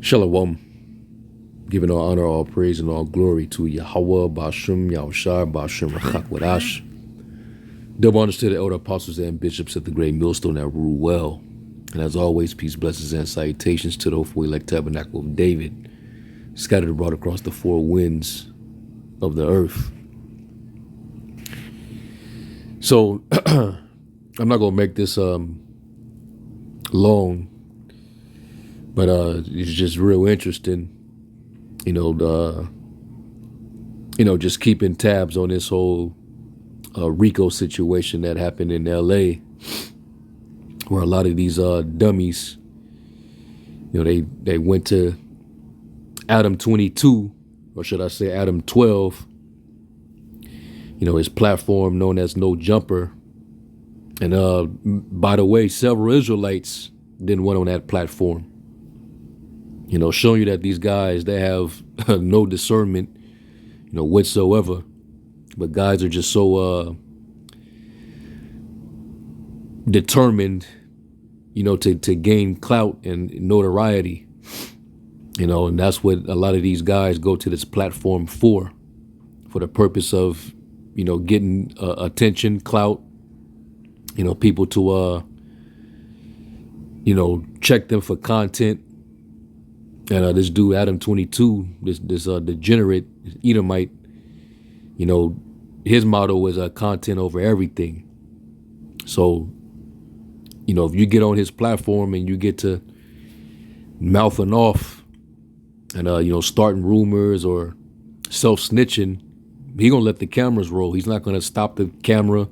Shalom, giving all honor, all praise, and all glory to Yahweh, Bashim, Yahushua, Bashim, Rachak, Wadash. Double honors to the elder apostles and bishops at the great millstone that rule well. And as always, peace, blessings, and salutations to the hopeful elect tabernacle of David, scattered abroad across the four winds of the earth. So, I'm not going to make this long, but it's just real interesting, just keeping tabs on this whole RICO situation that happened in LA, where a lot of these dummies, they went to Adam 22, or should I say Adam 12, his platform known as No Jumper. And by the way, several Israelites didn't went on that platform, showing you that these guys, they have no discernment, whatsoever. But guys are just so determined, to gain clout and notoriety, and that's what a lot of these guys go to this platform for the purpose of, getting attention, clout, people to, check them for content. And this dude, Adam 22, this degenerate Edomite, his motto was content over everything. So, if you get on his platform and you get to mouthing off and, starting rumors or self-snitching, he gonna let the cameras roll. He's not gonna stop the camera.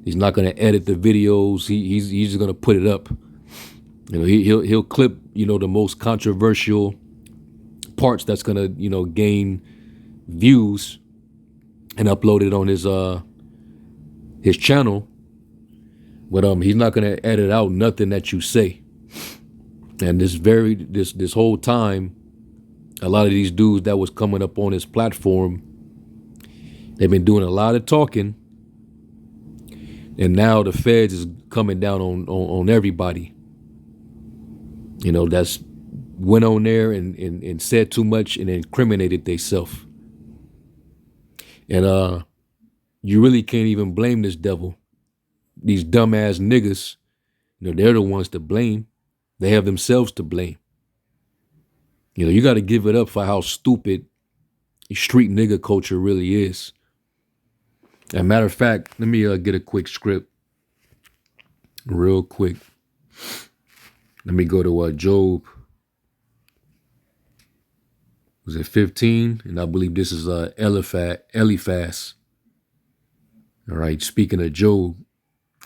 He's not gonna edit the videos. He's just gonna put it up. He'll clip, the most controversial parts that's gonna, gain views and upload it on his channel. But he's not gonna edit out nothing that you say. And this whole time, a lot of these dudes that was coming up on his platform, they've been doing a lot of talking. And now the feds is coming down on everybody. That's went on there and said too much and incriminated themselves. And you really can't even blame this devil. These dumbass niggas, they're the ones to blame. They have themselves to blame. You got to give it up for how stupid street nigga culture really is. As a matter of fact, let me get a quick script real quick. Let me go to Job. Was it 15? And I believe this is Eliphaz. All right, speaking of Job,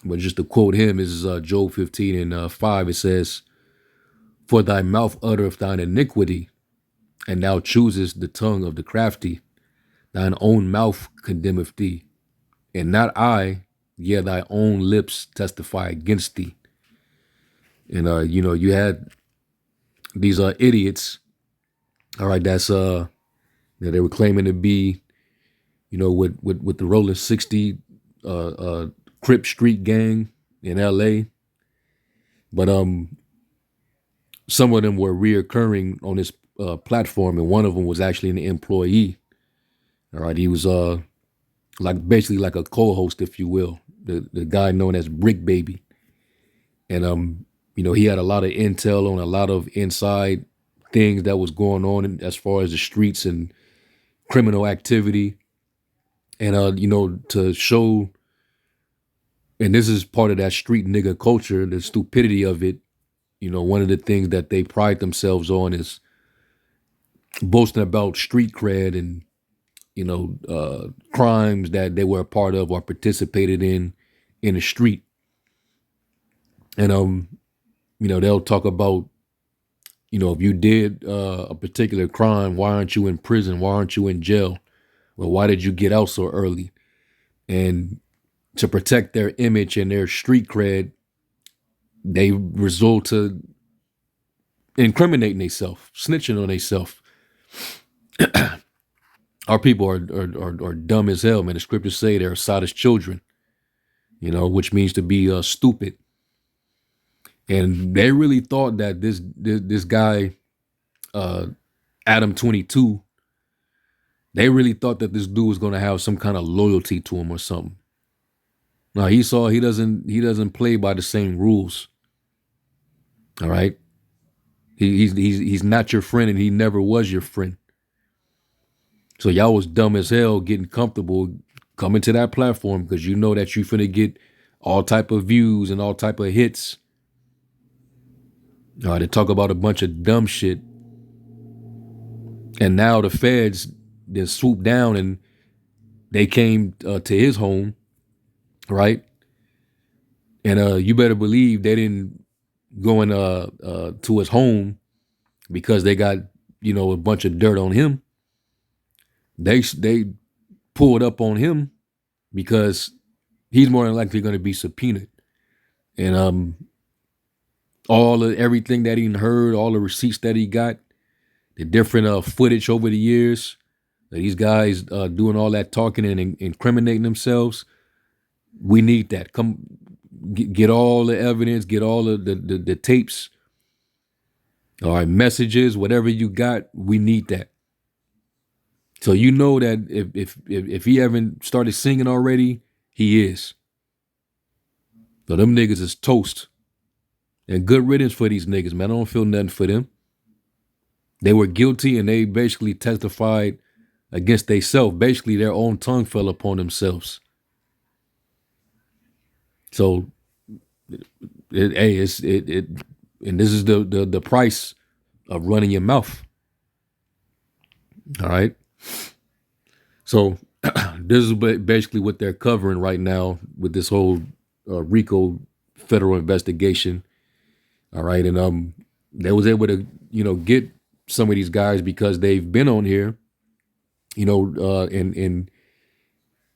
but just to quote him, this is Job 15 and 5. It says, "For thy mouth uttereth thine iniquity, and thou choosest the tongue of the crafty. Thine own mouth condemneth thee, and not I, yea, thy own lips testify against thee." And, you had these idiots, all right, that's, they were claiming to be, with the Rolling 60 Crip Street gang in LA. But some of them were reoccurring on this platform, and one of them was actually an employee. All right, he was basically like a co-host, if you will, the guy known as Brick Baby. And he had a lot of intel on a lot of inside things that was going on as far as the streets and criminal activity. And, to show, and this is part of that street nigga culture, the stupidity of it. One of the things that they pride themselves on is boasting about street cred and, crimes that they were a part of or participated in the street. And, they'll talk about, if you did a particular crime, why aren't you in prison? Why aren't you in jail? Well, why did you get out so early? And to protect their image and their street cred, they resort to incriminating themselves, snitching on themselves. Our people are dumb as hell, man. The scriptures say they're sottish children, which means to be stupid. And they really thought that this guy uh, Adam 22, they really thought that this dude was gonna have some kind of loyalty to him or something. No, he saw he doesn't play by the same rules. All right, he's not your friend, and he never was your friend. So y'all was dumb as hell getting comfortable coming to that platform because you know that you finna get all type of views and all type of hits. All right, to talk about a bunch of dumb shit, and now the feds then swooped down and they came to his home, right? And you better believe they didn't go in to his home because they got a bunch of dirt on him. They pulled up on him because he's more than likely going to be subpoenaed, and all of everything that he heard, all the receipts that he got, the different footage over the years, these guys doing all that talking and incriminating themselves. We need that. Come get all the evidence, get all of the tapes, all right, messages, whatever you got. We need that. So you know that if he haven't started singing already, he is. So them niggas is toast. And good riddance for these niggas, man. I don't feel nothing for them. They were guilty and they basically testified against themselves. Basically, their own tongue fell upon themselves. So, hey, and this is the price of running your mouth. All right. So, this is basically what they're covering right now with this whole RICO federal investigation. All right, and they was able to get some of these guys because they've been on here, and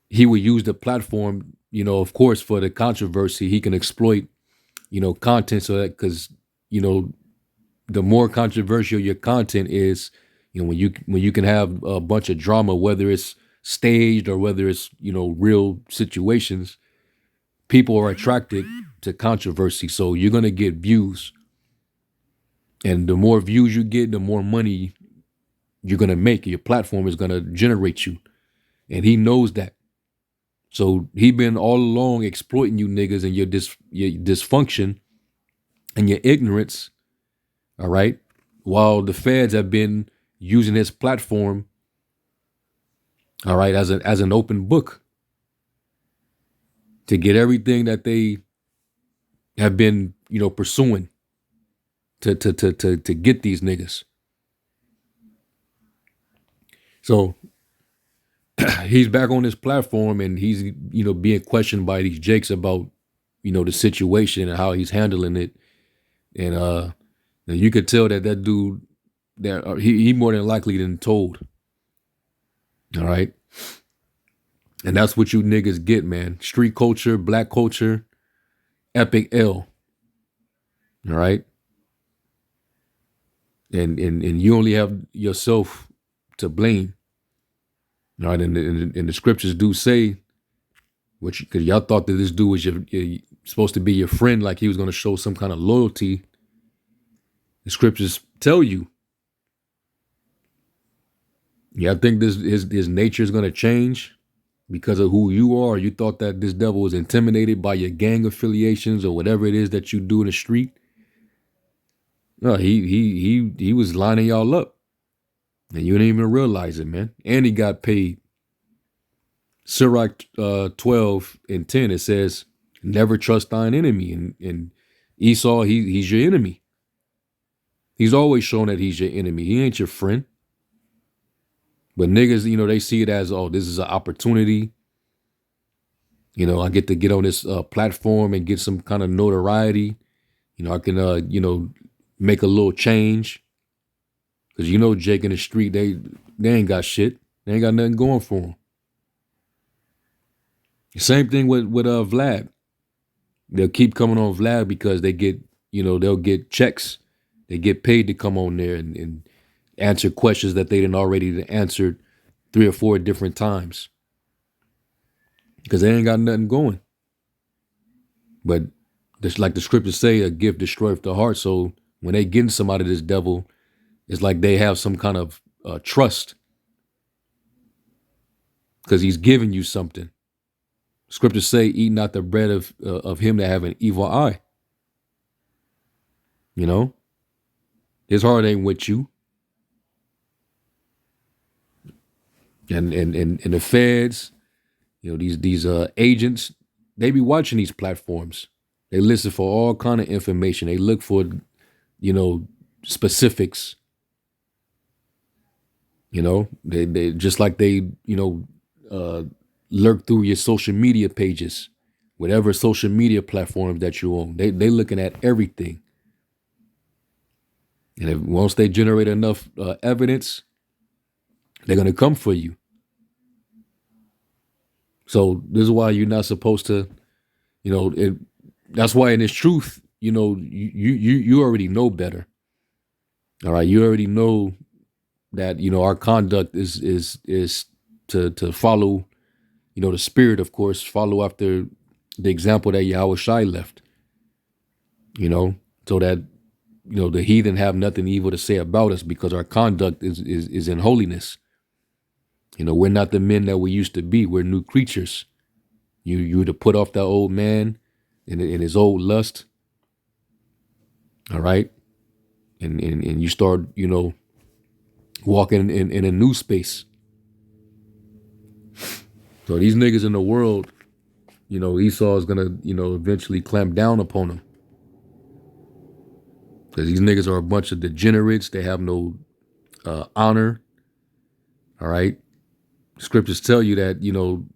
he would use the platform, of course, for the controversy. He can exploit, content so that because the more controversial your content is, when you can have a bunch of drama, whether it's staged or whether it's real situations, people are attracted to controversy. So you're gonna get views. And the more views you get, the more money you're going to make. Your platform is going to generate you. And he knows that. So he been all along exploiting you niggas and your dysfunction and your ignorance, all right? While the feds have been using his platform, all right, as an open book to get everything that they have been, pursuing to get these niggas. So he's back on this platform and he's, being questioned by these jakes about, the situation and how he's handling it. And you could tell that dude, that he more than likely than told. All right. And that's what you niggas get, man. Street culture, black culture, epic L. All right. And you only have yourself to blame. All right. And the scriptures do say, because y'all thought that this dude was supposed to be your friend, like he was going to show some kind of loyalty. The scriptures tell you. Yeah, I think his nature is going to change because of who you are. You thought that this devil was intimidated by your gang affiliations or whatever it is that you do in the street. No, he was lining y'all up, and you didn't even realize it, man. And he got paid. Sirach 12:10, it says, "Never trust thine enemy." And Esau, he's your enemy. He's always shown that he's your enemy. He ain't your friend. But niggas, they see it as, oh, this is an opportunity. I get to get on this platform and get some kind of notoriety. I can, make a little change. Because Jake in the street, they ain't got shit. They ain't got nothing going for them. Same thing with Vlad. They'll keep coming on Vlad because they get, they'll get checks. They get paid to come on there and answer questions that they didn't already answered 3 or 4 different times. Because they ain't got nothing going. But just like the scriptures say, a gift destroyeth the heart. So when they getting some out of this devil, It's like they have some kind of trust because he's giving you something. Scriptures say, "Eat not the bread of him that have an evil eye." You know, his heart ain't with you, and the feds, these agents, they be watching these platforms. They listen for all kind of information. They look for specifics. They just like they uh, lurk through your social media pages, whatever social media platforms that you own. They looking at everything, and once they generate enough evidence, they're gonna come for you. So this is why you're not supposed to, that's why in this truth, you already know better. All right, you already know that our conduct is to follow, the spirit, of course, follow after the example that Yahweh Shai left. So that the heathen have nothing evil to say about us because our conduct is in holiness. We're not the men that we used to be. We're new creatures. You to put off that old man and his old lust. All right, and you start walking in a new space. So these niggas in the world, Esau is gonna eventually clamp down upon them because these niggas are a bunch of degenerates. They have no honor. All right, scriptures tell you that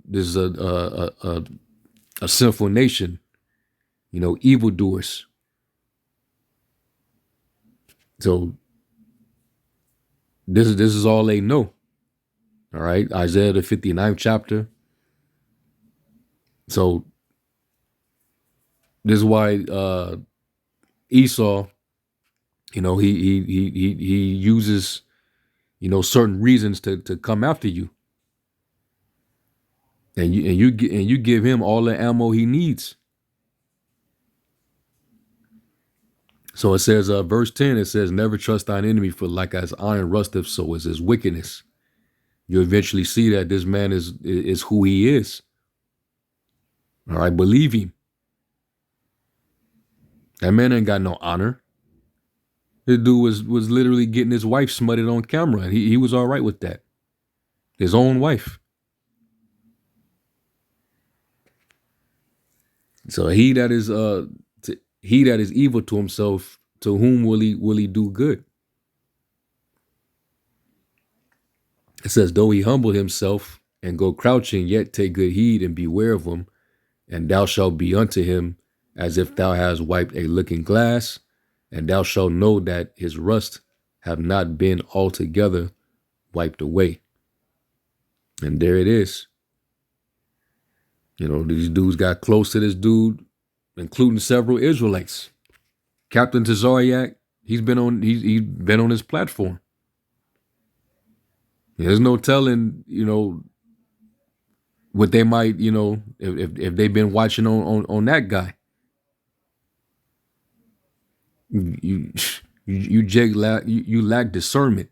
this is a sinful nation. Evildoers. So this is all they know. All right, Isaiah the 59th chapter. So this is why Esau, he uses certain reasons to come after you, and you give him all the ammo he needs. So it says, verse 10, it says, "Never trust thine enemy, for like as iron rusteth, so is his wickedness." You eventually see that this man is who he is. All right, believe him. That man ain't got no honor. This dude was literally getting his wife smutted on camera, and he was all right with that. His own wife. So he that is evil to himself, to whom will he do good? It says, "Though he humble himself and go crouching, yet take good heed and beware of him, and thou shalt be unto him as if thou hast wiped a looking glass, and thou shalt know that his rust have not been altogether wiped away." And there it is. These dudes got close to this dude, including several Israelites. Captain Tazariak, he's been on his platform. There's no telling, what they might, if they've been watching on that guy. You you lack discernment,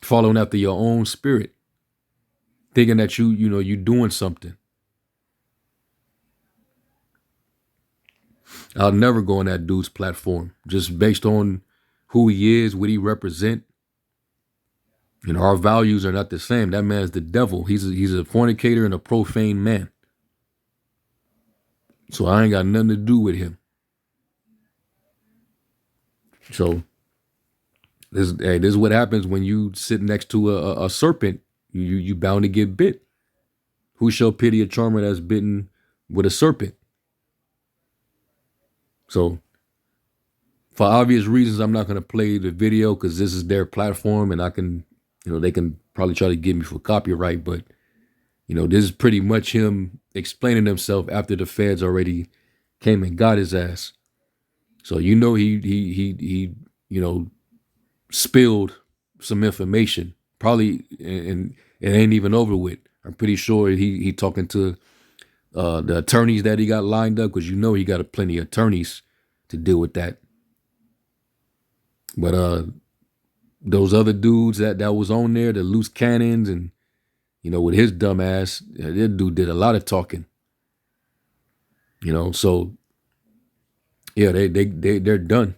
following after your own spirit, thinking that you doing something. I'll never go on that dude's platform just based on who he is, what he represent. Our values are not the same. That man's the devil. He's a fornicator and a profane man. So I ain't got nothing to do with him. So this is what happens when you sit next to a serpent. You bound to get bit. Who shall pity a charmer that's bitten with a serpent? So for obvious reasons, I'm not going to play the video because this is their platform, and I can, they can probably try to get me for copyright. But this is pretty much him explaining himself after the feds already came and got his ass. So he spilled some information, probably, and it ain't even over with. I'm pretty sure he talking to the attorneys that he got lined up, because he got plenty of attorneys to deal with that. But those other dudes that was on there, the loose cannons, and with his dumb ass, that dude did a lot of talking. So yeah, they're done.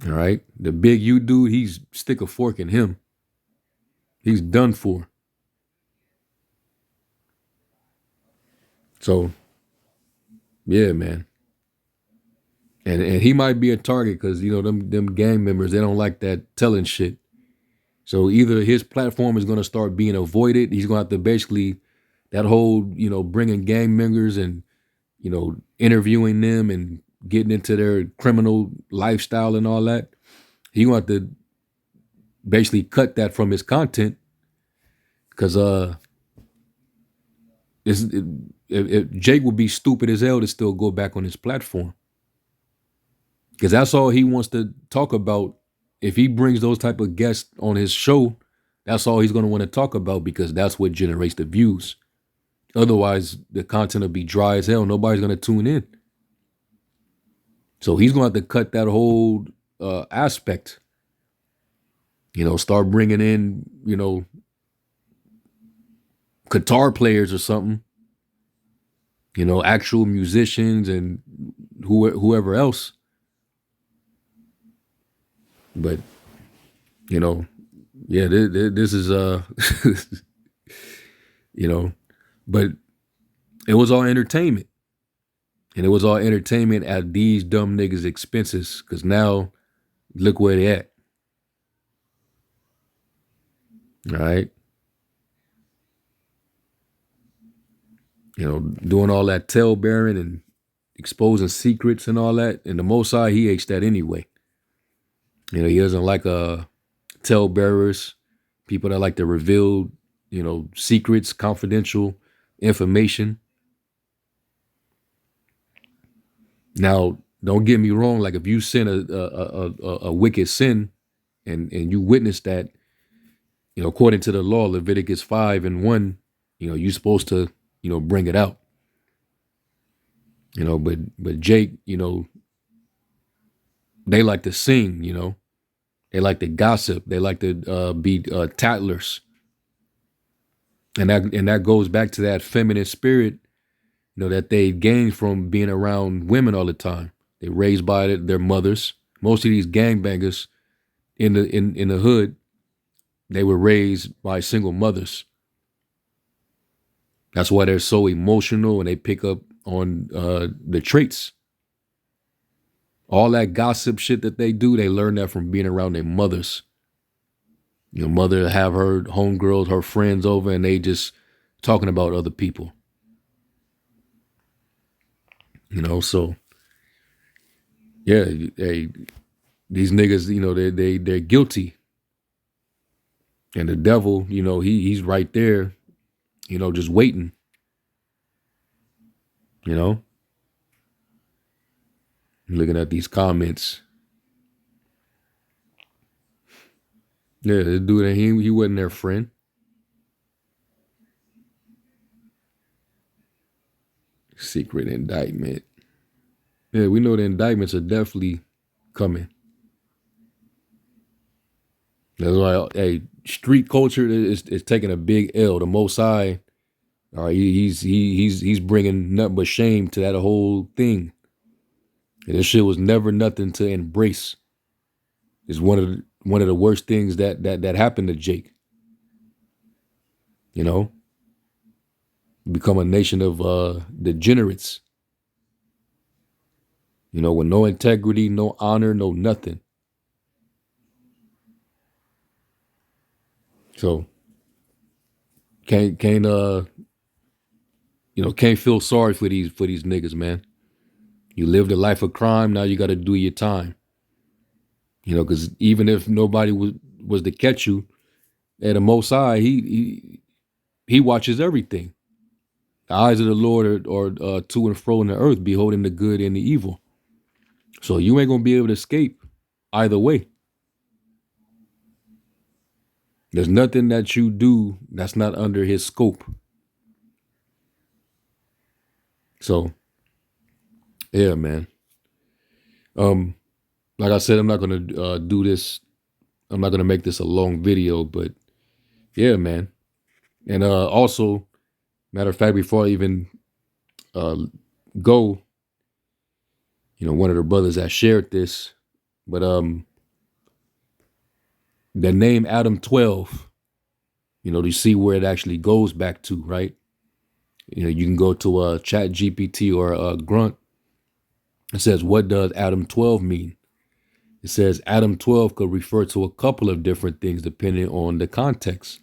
All right, the big U dude, he's stick a fork in him. He's done for. So yeah, man, and he might be a target because them gang members, they don't like that telling shit. So either his platform is going to start being avoided. He's going to have to basically that whole bringing gang members and interviewing them and getting into their criminal lifestyle and all that. He going to have to basically cut that from his content because Jake would be stupid as hell to still go back on his platform because that's all he wants to talk about. If he brings those type of guests on his show, that's all he's going to want to talk about because that's what generates the views. Otherwise, the content will be dry as hell. Nobody's going to tune in. So he's going to have to cut that whole aspect. Start bringing in, guitar players or something. Actual musicians and whoever else. But yeah, this is you know, but it was all entertainment, and it was all entertainment at these dumb niggas' expenses. Because now, look where they at. All right, doing all that tail bearing and exposing secrets and all that. And the Mossad, he hates that anyway. He doesn't like tale bearers, people that like to reveal, secrets, confidential information. Now, don't get me wrong. Like if you sin a wicked sin, and you witness that, according to the law, Leviticus 5:1, you're supposed to, bring it out. But Jake, they like to sing. They like to gossip. They like to be tattlers, and that goes back to that feminine spirit, that they gained from being around women all the time. They raised by their mothers. Most of these gangbangers in the hood, they were raised by single mothers. That's why they're so emotional and they pick up on the traits. All that gossip shit that they do, they learn that from being around their mothers. Your mother have her homegirls, her friends over, and they just talking about other people. So yeah, hey, these niggas, they're guilty, and the devil, he's right there, just waiting. You know, looking at these comments. Yeah, this dude, he wasn't their friend. Secret indictment. Yeah, we know the indictments are definitely coming. That's why, hey, street culture is taking a big L. The Most High, all right, he's bringing nothing but shame to that whole thing. And this shit was never nothing to embrace. It's one of the worst things that happened to Jake. You know, become a nation of degenerates. With no integrity, no honor, no nothing. So can't can't feel sorry for these niggas, man. You lived a life of crime, now you got to do your time. Because even if nobody was to catch you, at the Most High, he watches everything. The eyes of the Lord are to and fro in the earth, beholding the good and the evil. So you ain't gonna be able to escape either way. There's nothing that you do that's not under his scope. So yeah, man. Um, like I said, I'm not gonna do this. I'm not gonna make this a long video, but yeah, man. And also, matter of fact, before I even uh, go, one of the brothers that shared this, but the name Adam 12, you see where it actually goes back to, right? You can go to Chat GPT or Grunt. It says, what does Adam 12 mean? It says Adam 12 could refer to a couple of different things depending on the context.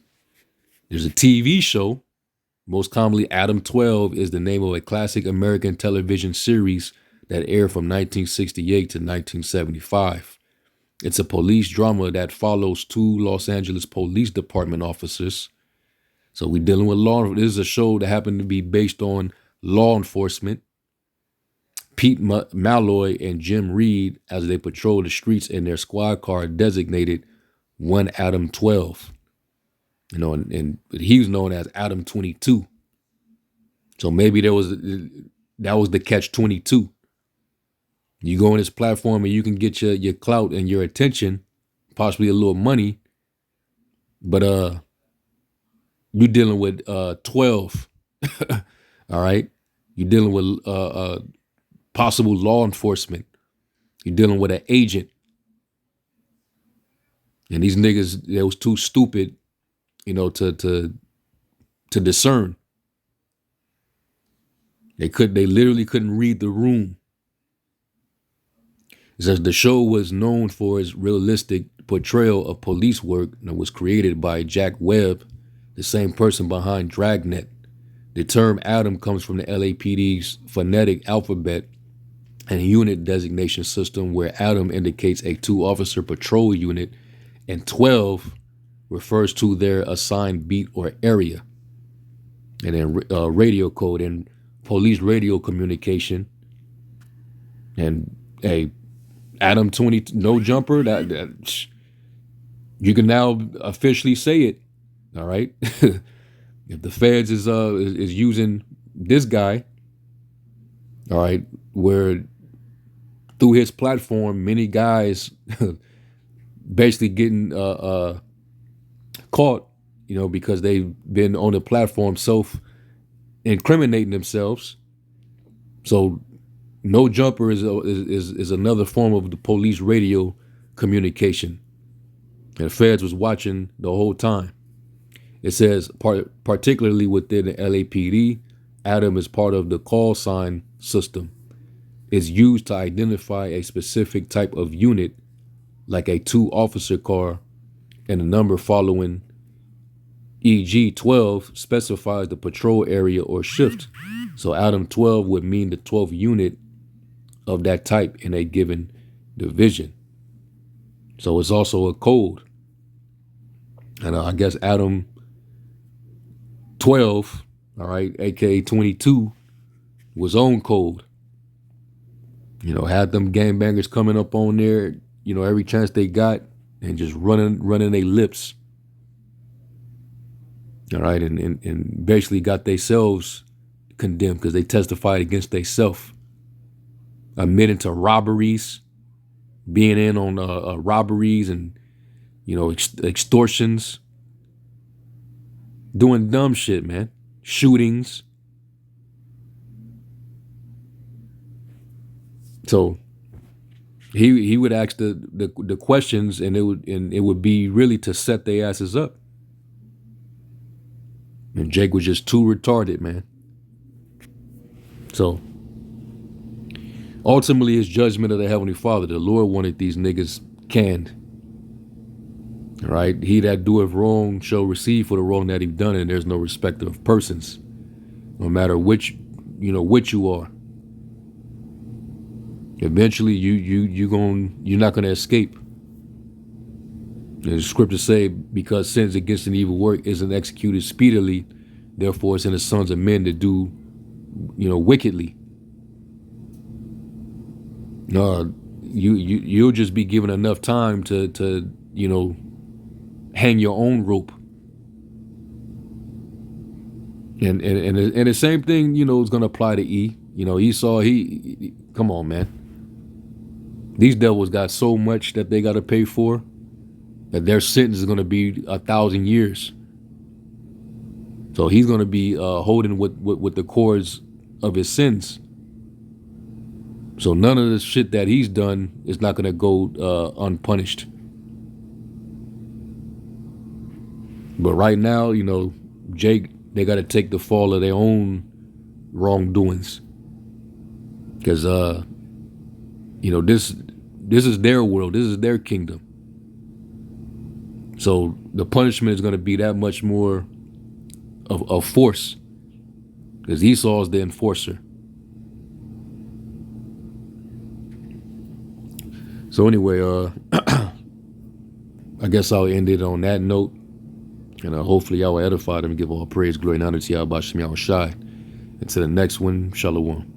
There's a TV show. Most commonly, Adam 12 is the name of a classic American television series that aired from 1968 to 1975. It's a police drama that follows two Los Angeles Police Department officers. So we're dealing with law. This is a show that happened to be based on law enforcement. Pete Malloy and Jim Reed, as they patrol the streets in their squad car designated 1 Adam 12. And he was known as Adam 22. So maybe that was the catch 22. You go on this platform and you can get your clout and your attention, possibly a little money, but you're dealing with 12. All right. You're dealing with possible law enforcement. You're dealing with an agent. And these niggas, they was too stupid, to discern. They literally couldn't read the room. It says the show was known for its realistic portrayal of police work and was created by Jack Webb, the same person behind Dragnet. The term Adam comes from the LAPD's phonetic alphabet and unit designation system, where Adam indicates a 2-officer patrol unit and 12 refers to their assigned beat or area. And then radio code and police radio communication. And a Adam 20, no jumper, that you can now officially say it. All right. If the feds is using this guy, all right, where through his platform, many guys basically getting caught, because they've been on the platform self-incriminating themselves. So no jumper is another form of the police radio communication. And the feds was watching the whole time. It says, particularly within the LAPD, Adam is part of the call sign system. It's used to identify a specific type of unit, like a 2-officer car, and the number following, e.g. 12, specifies the patrol area or shift. So Adam 12 would mean the 12th unit of that type in a given division. So it's also a code. And I guess Adam 12, all right, aka 22, was on code. Had them gangbangers coming up on there, every chance they got, and just running their lips. All right, and basically got themselves condemned because they testified against themselves, admitting to robberies, being in on robberies and extortions, doing dumb shit, man, shootings. So he would ask the questions, and it would be really to set their asses up. And Jake was just too retarded, man. So ultimately, it's judgment of the Heavenly Father. The Lord wanted these niggas canned. All right, he that doeth wrong shall receive for the wrong that he done, and there's no respect of persons, no matter which you are. Eventually, you're not gonna escape. The scriptures say, because sins against an evil work isn't executed speedily, therefore it's in the sons of men to do, wickedly. You'll just be given enough time to hang your own rope. And the same thing, is gonna apply to E. Esau, he come on, man. These devils got so much that they got to pay for that their sentence is going to be 1,000 years. So he's going to be holding with the cords of his sins. So none of the shit that he's done is not going to go unpunished. But right now, you know, Jake, they got to take the fall of their own wrongdoings. Because, you know, this is their world. This is their kingdom. So the punishment is going to be that much more of force. Because Esau is the enforcer. So anyway, I guess I'll end it on that note. And hopefully y'all will edify them and give all praise, glory, and honor to Yahweh Shem Yahweh Shai. Until the next one, Shalom.